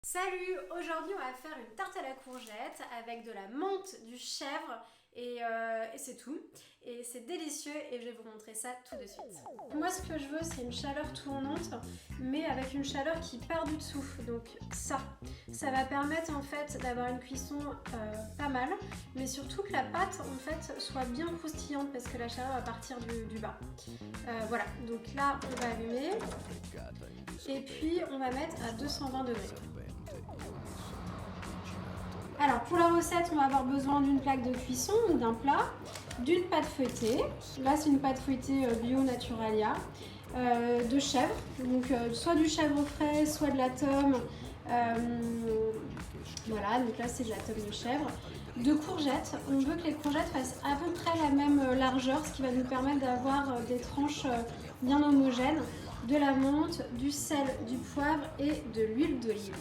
Salut! Aujourd'hui on va faire une tarte à la courgette avec de la menthe, du chèvre et c'est tout. Et c'est délicieux et je vais vous montrer ça tout de suite. Moi ce que je veux c'est une chaleur tournante mais avec une chaleur qui part du dessous. Donc ça va permettre en fait d'avoir une cuisson pas mal, mais surtout que la pâte en fait soit bien croustillante parce que la chaleur va partir du bas. Voilà, donc là on va allumer et puis on va mettre à 220 degrés. Alors pour la recette, on va avoir besoin d'une plaque de cuisson ou d'un plat, d'une pâte feuilletée, là c'est une pâte feuilletée bio Naturalia, de chèvre, donc soit du chèvre frais, soit de la tome, voilà, donc là c'est de la tome de chèvre, de courgettes, on veut que les courgettes fassent à peu près la même largeur, ce qui va nous permettre d'avoir des tranches bien homogènes, de la menthe, du sel, du poivre et de l'huile d'olive.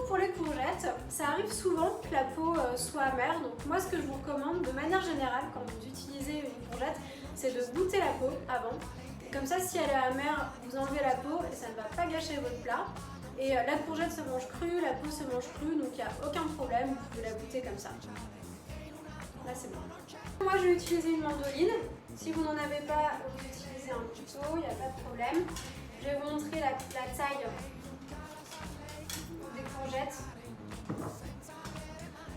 Pour les courgettes, ça arrive souvent que la peau soit amère, donc moi ce que je vous recommande de manière générale quand vous utilisez une courgette, c'est de goûter la peau avant. Comme ça, si elle est amère, vous enlevez la peau et ça ne va pas gâcher votre plat. Et la courgette se mange crue, la peau se mange crue, donc il n'y a aucun problème, vous pouvez la goûter comme ça. Là c'est bon. Moi je vais utiliser une mandoline, si vous n'en avez pas, vous utilisez un couteau, il n'y a pas de problème. Je vais vous montrer la taille des courgettes.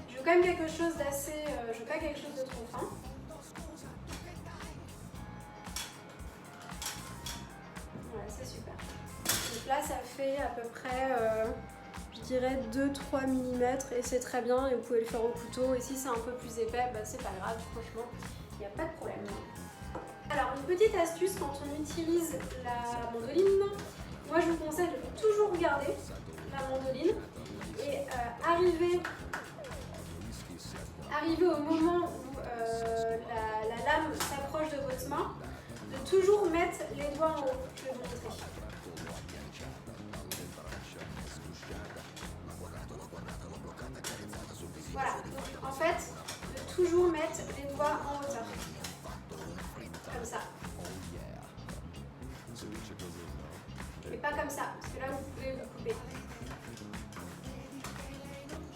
Je veux quand même quelque chose d'assez, je veux pas quelque chose de trop fin. Voilà, c'est super. Donc là ça fait à peu près, je dirais 2-3 mm et c'est très bien et vous pouvez le faire au couteau. Et si c'est un peu plus épais, bah, c'est pas grave, franchement, il n'y a pas de problème. Alors une petite astuce quand on utilise la mandoline, moi je vous conseille de toujours regarder la mandoline et arriver au moment où la lame s'approche de votre main, de toujours mettre les doigts en haut. Je vais vous montrer. Voilà, donc en fait, de toujours mettre les doigts en hauteur. Comme ça. Et pas comme ça, parce que là vous pouvez vous couper.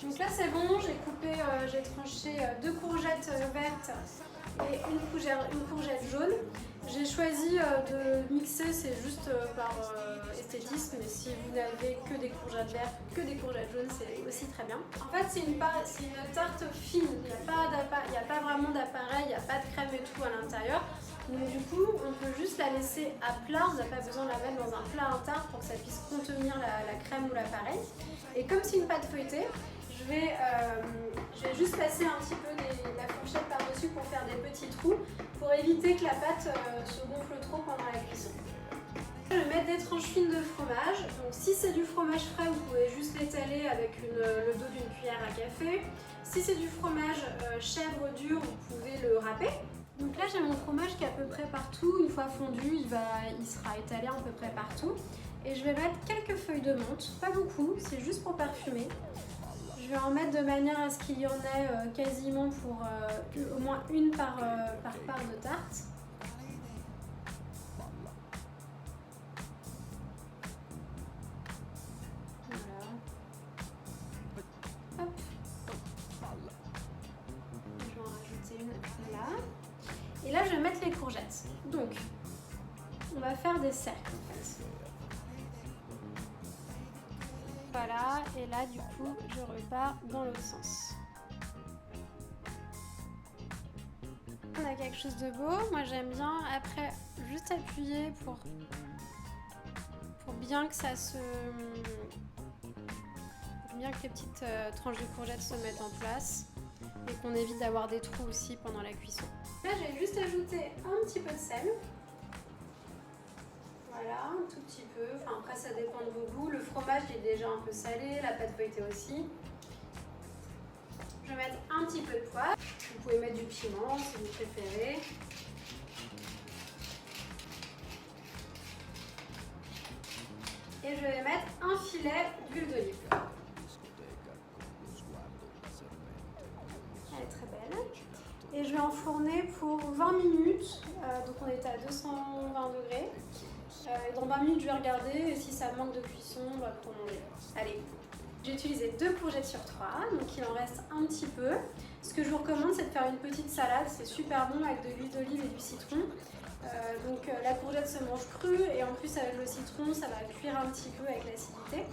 Donc là c'est bon, j'ai tranché 2 courgettes vertes et une courgette jaune. J'ai choisi de mixer, c'est juste par esthétisme, mais si vous n'avez que des courgettes vertes, que des courgettes jaunes, c'est aussi très bien. En fait c'est une tarte fine, il n'y a pas vraiment d'appareil, il n'y a pas de crème et tout à l'intérieur. Donc du coup, on peut juste la laisser à plat, on n'a pas besoin de la mettre dans un plat à tarte pour que ça puisse contenir la crème ou l'appareil. Et comme c'est une pâte feuilletée, je vais juste passer un petit peu la fourchette par-dessus pour faire des petits trous, pour éviter que la pâte se gonfle trop pendant la cuisson. Je vais mettre des tranches fines de fromage. Donc si c'est du fromage frais, vous pouvez juste l'étaler avec le dos d'une cuillère à café. Si c'est du fromage chèvre dur, vous pouvez le râper. Donc là j'ai mon fromage qui est à peu près partout, une fois fondu il sera étalé à peu près partout. Et je vais mettre quelques feuilles de menthe, pas beaucoup, c'est juste pour parfumer. Je vais en mettre de manière à ce qu'il y en ait quasiment pour au moins une par part de tarte. Voilà. Hop. Je vais en rajouter une là. Et là, je vais mettre les courgettes. Donc, on va faire des cercles en fait. Voilà, et là, du coup, je repars dans l'autre sens. On a quelque chose de beau. Moi, j'aime bien, après, juste appuyer pour bien que ça se... bien que les petites tranches de courgettes se mettent en place et qu'on évite d'avoir des trous aussi pendant la cuisson. Là, j'ai juste ajouté un petit peu de sel. Voilà, un tout petit peu. Enfin, après, ça dépend de vos goûts. Le fromage est déjà un peu salé, la pâte feuilletée aussi. Je vais mettre un petit peu de poivre. Vous pouvez mettre du piment si vous préférez. Et je vais mettre un filet d'huile d'olive. Elle est très belle. Et je vais enfourner pour 20 minutes. Donc on est à 220 degrés. Dans 20 minutes, je vais regarder et si ça manque de cuisson, on va prolonger. Allez. J'ai utilisé 2 courgettes sur 3, donc il en reste un petit peu. Ce que je vous recommande, c'est de faire une petite salade, c'est super bon avec de l'huile d'olive et du citron. La courgette se mange crue et en plus avec le citron, ça va cuire un petit peu avec l'acidité.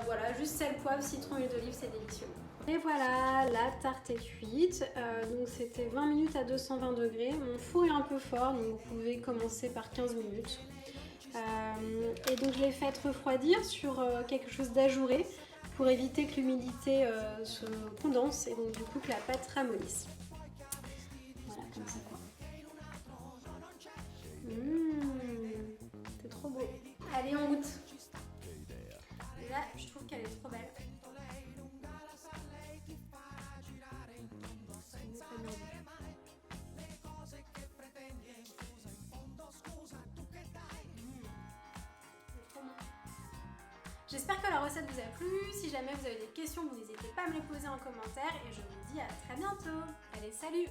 Voilà, juste sel, poivre, citron, huile d'olive, c'est délicieux. Et voilà, la tarte est cuite. Donc c'était 20 minutes à 220 degrés. Mon four est un peu fort, donc vous pouvez commencer par 15 minutes. Et donc je l'ai faite refroidir sur quelque chose d'ajouré pour éviter que l'humidité se condense et donc du coup que la pâte ramollisse. Voilà, comme ça quoi. C'est trop beau. Allez, on goûte. Là, je trouve qu'elle est trop belle. J'espère que la recette vous a plu. Si jamais vous avez des questions, vous n'hésitez pas à me les poser en commentaire et je vous dis à très bientôt. Allez, salut!